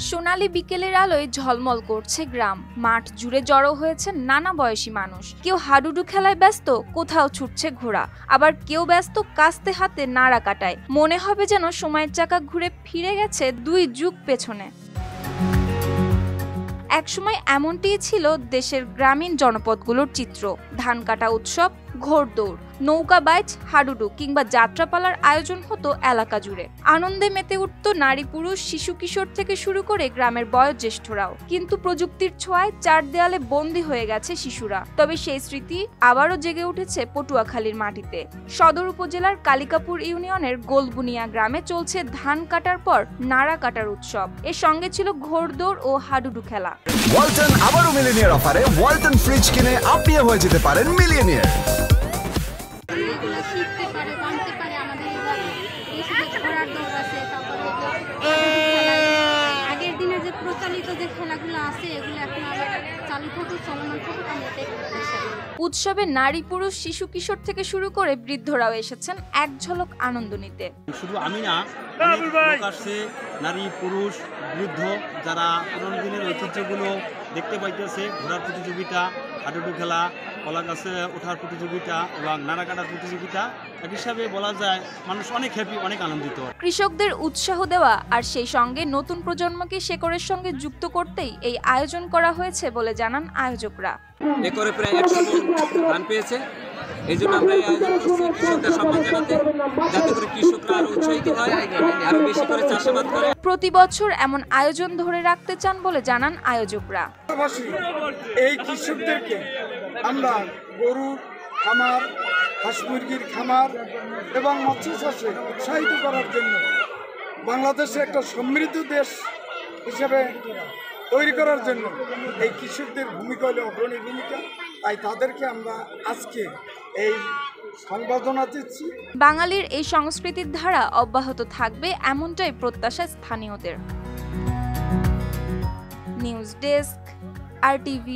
সোনালী বিকেলের আলোয় ঝলমল করছে গ্রাম। মাঠ জুড়ে জড়ো হয়েছে নানা বয়সী মানুষ। কেউ হাডুডু খেলায় ব্যস্ত, কোথাও ছুটছে ঘোড়া, আবার কেউ ব্যস্ত কাস্তে হাতে নাড়া কাটায়। মনে হবে যেন সময়ের চাকা ঘুরে ফিরে গেছে 2 যুগ পেছনে। একসময় এমনটিই ছিল দেশের গ্রামীণ জনপদগুলোর চিত্র। ধান কাটা উৎসব, ঘোড়দৌড়, নৌকা বাইচ, হাডুডু কিংবা যাত্রাপালার আয়োজন হতো এলাকা জুড়ে। আনন্দে মেতে উঠত নারী পুরুষ, শিশু কিশোর থেকে শুরু করে গ্রামের বয়োজ্যেষ্ঠরাও। কিন্তু প্রযুক্তির ছোঁয়ায় 4 দেয়ালে বন্দী হয়ে গেছে শিশুরা। তবে সেই স্মৃতি আবারও জেগে উঠেছে পটুয়াখালীর মাটিতে। সদর উপজেলার কালিকাপুর ইউনিয়নের গোলবুনিয়া গ্রামে চলছে ধান কাটার পর নাড়া কাটার উৎসব। এর সঙ্গে ছিল ঘোড়দৌড় ও হাডুডু খেলা। ওয়ালটন আবারও মিলিয়নিয়ার অফারে ওয়ালটন ফ্রিজ কিনে আপনিও হয়ে যেতে পারেন মিলিয়নিয়ার। আগের দিনে যে প্রচলিত যে খেলাগুলো আছে এগুলো এখন আবার চালু থাকুক, চলমান থাকুক, আমরা এটাই করতে চাই। উৎসবে নারী পুরুষ শিশু কিশোর থেকে শুরু করে বৃদ্ধরাও এসেছেন এক ঝলক আনন্দ নিতে। শুধু আমি না, আসছে নারী পুরুষ বৃদ্ধ যারা পুরনো দিনের ঐতিহ্যগুলো দেখতে পাইতেছে। ঘোড়ার প্রতিযোগিতা, হাডুডু খেলা, কলা গাছে ওঠার প্রতিযোগিতা এবং নাড়া কাটার প্রতিযোগিতা, এক হিসাবে বলা যায় মানুষ অনেক হ্যাপি, অনেক আনন্দিত। কৃষকদের উৎসাহ দেওয়া আর সেই সঙ্গে নতুন প্রজন্মকে শেকড়ের সঙ্গে যুক্ত করতেই এই আয়োজন করা হয়েছে বলে জানান আয়োজকরা। একরে প্রায় 100 মণ ধান পেয়েছে। এই জন্য আমরা এই আয়োজন করছি কৃষকদের সম্মান জানাতে, যাতে করে কৃষকরা আরো উৎসাহিত হয়, আরো বেশি করে চাষাবাদ করে। প্রতি বছর এমন আয়োজন ধরে রাখতে চান বলে জানান আয়োজকরা। এই কৃষকদেরকে আমরা গরুর খামার, হাঁস মুরগির খামার এবং মৎস্য চাষে উৎসাহিত করার জন্য বাংলাদেশে একটা সমৃদ্ধ দেশ হিসেবে তৈরি করার জন্য এই কৃষকদের ভূমিকা হলো অগ্রণী ভূমিকা। তাই তাদেরকে আমরা আজকে এই সম্বর্ধনা দিচ্ছি। বাঙালির এই সংস্কৃতির ধারা অব্যাহত থাকবে এমনটাই প্রত্যাশা স্থানীয়দের। News desk, RTV।